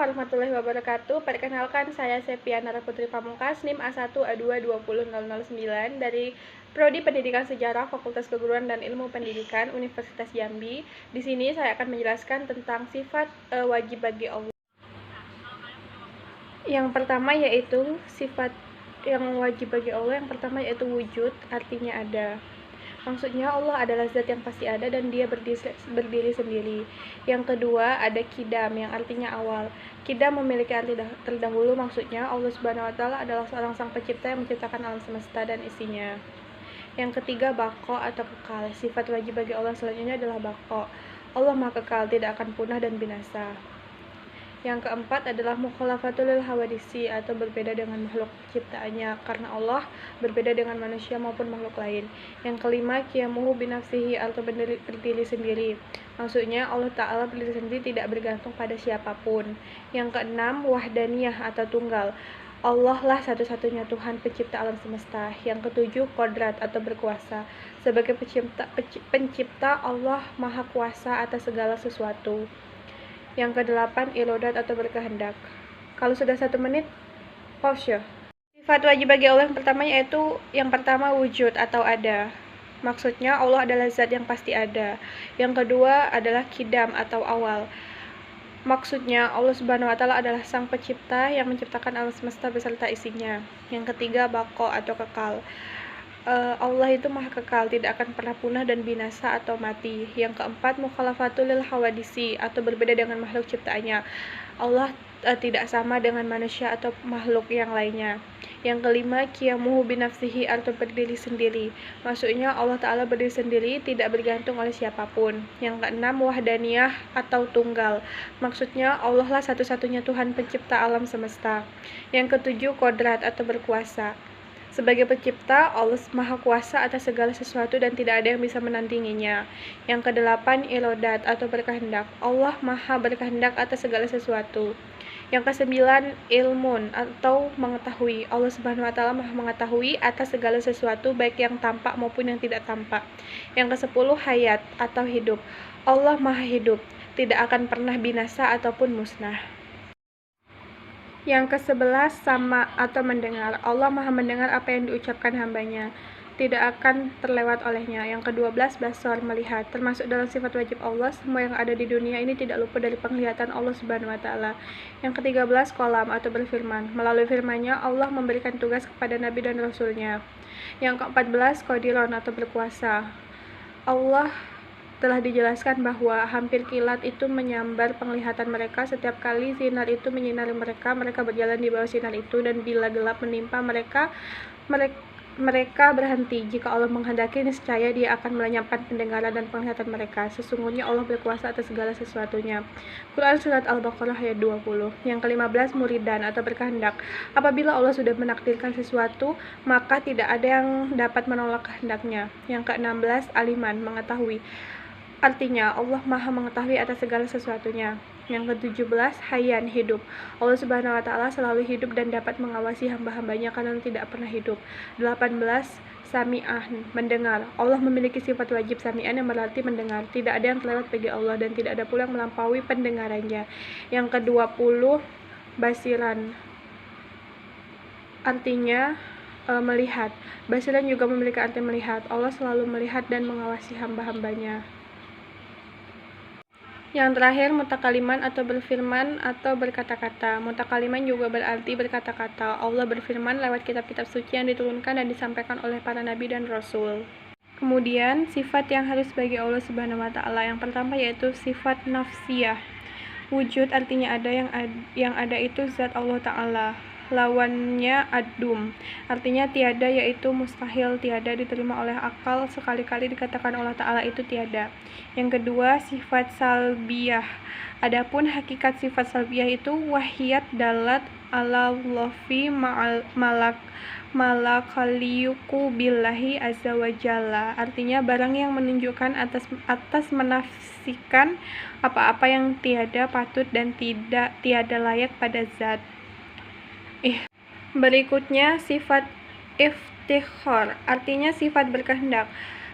warahmatullahi wabarakatuh. Perkenalkan, saya Septiana Putri Pamungkas, NIM A1A22009 dari Prodi Pendidikan Sejarah Fakultas Keguruan dan Ilmu Pendidikan Universitas Jambi. Di sini saya akan menjelaskan tentang sifat wajib bagi Allah. Yang pertama yaitu sifat yang wajib bagi Allah. Yang pertama yaitu wujud, artinya ada. Maksudnya Allah adalah zat yang pasti ada dan dia berdiri sendiri. Yang kedua ada kidam yang artinya awal. Kidam memiliki arti terdahulu, maksudnya Allah Subhanahu wa taala adalah seorang sang pencipta yang menciptakan alam semesta dan isinya. Yang ketiga baqo atau kekal. Sifat wajib bagi Allah selanjutnya adalah baqo. Allah Maha Kekal, tidak akan punah dan binasa. Yang keempat adalah mukhalafatul hawadisi atau berbeda dengan makhluk ciptaannya, karena Allah berbeda dengan manusia maupun makhluk lain. Yang kelima qiyamuhu binafsihi atau berdiri sendiri. Maksudnya Allah Ta'ala berdiri sendiri, tidak bergantung pada siapapun. Yang keenam wahdaniyah atau tunggal. Allah lah satu-satunya Tuhan pencipta alam semesta. Yang ketujuh kodrat atau berkuasa. Sebagai pencipta Allah Maha Kuasa atas segala sesuatu. Yang kedelapan irodat atau berkehendak. Kalau sudah 1 menit, pause ya. Sifat wajib bagi Allah yang pertama yaitu yang pertama wujud atau ada. Maksudnya Allah adalah zat yang pasti ada. Yang kedua adalah kidam atau awal. Maksudnya Allah Subhanahu wa taala adalah sang pencipta yang menciptakan alam semesta beserta isinya. Yang ketiga baqo atau kekal. Allah itu maha kekal, tidak akan pernah punah dan binasa atau mati. Yang keempat mukhalafatul hawadisi atau berbeda dengan makhluk ciptaannya. Allah tidak sama dengan manusia atau makhluk yang lainnya. Yang kelima qiyamuhu binafsihi atau berdiri sendiri. Maksudnya Allah Ta'ala berdiri sendiri, tidak bergantung oleh siapapun. Yang keenam wahdaniyah atau tunggal. Maksudnya Allah lah satu-satunya Tuhan pencipta alam semesta. Yang ketujuh kodrat atau berkuasa. Sebagai pencipta, Allah Maha Kuasa atas segala sesuatu dan tidak ada yang bisa menandinginya. Yang kedelapan irodat atau berkehendak. Allah Maha berkehendak atas segala sesuatu. Yang kesembilan ilmun atau mengetahui. Allah Subhanahu wa taala Maha mengetahui atas segala sesuatu, baik yang tampak maupun yang tidak tampak. Yang kesepuluh hayat atau hidup. Allah Maha hidup, tidak akan pernah binasa ataupun musnah. Yang ke-11 sama atau mendengar. Allah Maha mendengar apa yang diucapkan hambanya, tidak akan terlewat olehnya. Yang ke-12 basor, melihat. Termasuk dalam sifat wajib Allah, semua yang ada di dunia ini tidak luput dari penglihatan Allah Subhanahu wa taala. Yang ke-13 kolam atau berfirman. Melalui firman-Nya Allah memberikan tugas kepada nabi dan rasulnya. Yang ke-14 qadiron atau berkuasa. Allah telah dijelaskan bahwa hampir kilat itu menyambar penglihatan mereka. Setiap kali sinar itu menyinari mereka, mereka berjalan di bawah sinar itu, dan bila gelap menimpa mereka berhenti. Jika Allah menghendaki, niscaya Dia akan melenyapkan pendengaran dan penglihatan mereka. Sesungguhnya Allah berkuasa atas segala sesuatunya. Quran Surat Al-Baqarah ayat 20. Yang ke-15 muridan atau berkehendak. Apabila Allah sudah menakdirkan sesuatu, maka tidak ada yang dapat menolak kehendaknya. Yang ke-16 aliman, mengetahui. Artinya Allah Maha mengetahui atas segala sesuatunya. Yang ke-17 hayyan, hidup. Allah Subhanahu wa taala selalu hidup dan dapat mengawasi hamba-hambanya karena tidak pernah hidup. 18 sami'ah, mendengar. Allah memiliki sifat wajib sami'an yang berarti mendengar. Tidak ada yang terlewat bagi Allah dan tidak ada pula yang melampaui pendengarannya. Yang ke-20 basiran, artinya melihat. Basiran juga memiliki arti melihat. Allah selalu melihat dan mengawasi hamba-hambanya. Yang terakhir mutakaliman atau berfirman atau berkata-kata. Mutakaliman juga berarti berkata-kata. Allah berfirman lewat kitab-kitab suci yang diturunkan dan disampaikan oleh para nabi dan rasul. Kemudian sifat yang harus bagi Allah Subhanahu wa taala. Yang pertama yaitu sifat nafsiyah. Wujud artinya ada, yang ada itu zat Allah Ta'ala. Lawannya adum, artinya tiada, yaitu mustahil, tiada diterima oleh akal. Sekali-kali dikatakan Allah Ta'ala itu tiada. Yang kedua sifat salbiyah. Adapun hakikat sifat salbiyah itu wahiyat dalat ala lofi malakaliyuku billahi azza wa jalla. Artinya barang yang menunjukkan atas menafsikan apa-apa yang tiada patut dan tiada layak pada zat. Berikutnya sifat iftikhar, artinya sifat berkehendak.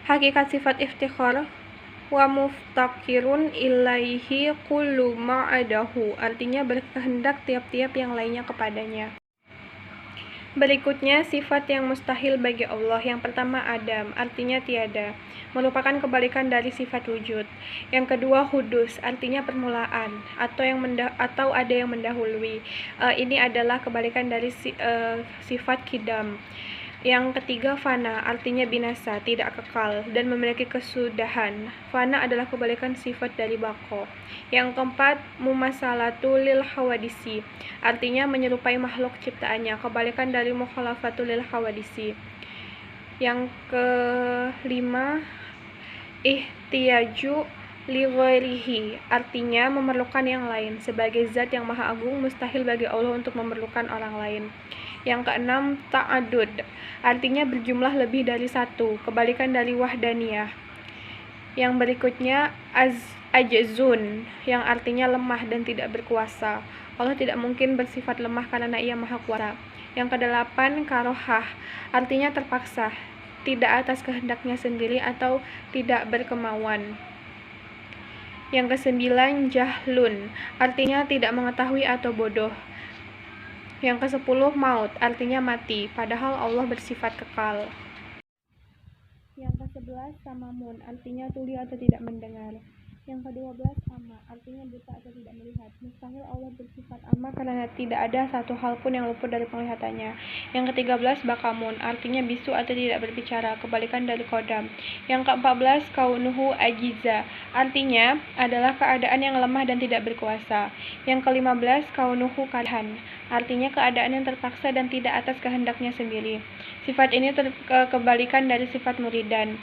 Hakikat sifat iftikhar Wa muftaqirun ilaihi kullu ma'adahu, artinya berkehendak tiap-tiap yang lainnya kepadanya. Berikutnya sifat yang mustahil bagi Allah. Yang pertama adam, artinya tiada, merupakan kebalikan dari sifat wujud. Yang kedua hudus, artinya permulaan atau ada yang mendahului. Ini adalah kebalikan dari sifat kidam. Yang ketiga fana, artinya binasa, tidak kekal, dan memiliki kesudahan. Fana adalah kebalikan sifat dari bako. Yang keempat, mumasalatu lil hawadisi, artinya menyerupai makhluk ciptaannya, kebalikan dari mukhalafatu lil hawadisi. Yang kelima, ihtiyaju li ghairihi, artinya memerlukan yang lain. Sebagai zat yang maha agung, mustahil bagi Allah untuk memerlukan orang lain. Yang keenam, ta'adud, artinya berjumlah lebih dari satu, kebalikan dari wahdaniyah. Yang berikutnya, ajzun, yang artinya lemah dan tidak berkuasa. Allah tidak mungkin bersifat lemah karena ia maha kuasa. Yang kedelapan, karohah, artinya terpaksa, tidak atas kehendaknya sendiri atau tidak berkemauan. Yang kesembilan, jahlun, artinya tidak mengetahui atau bodoh. Yang ke-10, maut, artinya mati, padahal Allah bersifat kekal. Yang ke-11, samamun, artinya tuli atau tidak mendengar. Yang ke-12, ama, artinya buta atau tidak melihat. Mustahil Allah bersifat ama karena tidak ada satu hal pun yang luput dari penglihatannya. Yang ke-13, bakamun, artinya bisu atau tidak berbicara, kebalikan dari kodam. Yang ke-14, kaunuhu ajiza, artinya adalah keadaan yang lemah dan tidak berkuasa. Yang ke-15, kaunuhu kadhan, artinya keadaan yang terpaksa dan tidak atas kehendaknya sendiri. Sifat ini kebalikan dari sifat muridan.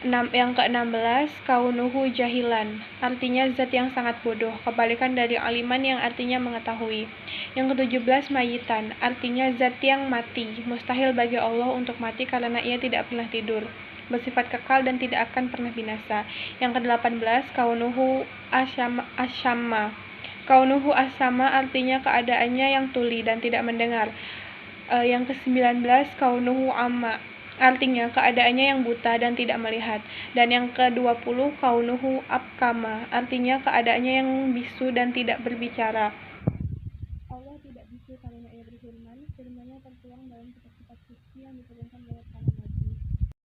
Yang ke-16, kaunuhu jahilan, artinya zat yang sangat bodoh, kebalikan dari aliman yang artinya mengetahui. Yang ke-17, mayitan, artinya zat yang mati, mustahil bagi Allah untuk mati karena ia tidak pernah tidur, bersifat kekal dan tidak akan pernah binasa. Yang ke-18, kaunuhu asyama, kaunuhu asama, artinya keadaannya yang tuli dan tidak mendengar. Yang ke-19, kaunuhu amma, artinya keadaannya yang buta dan tidak melihat. Dan yang ke-20, kaunuhu abkama, artinya keadaannya yang bisu dan tidak berbicara.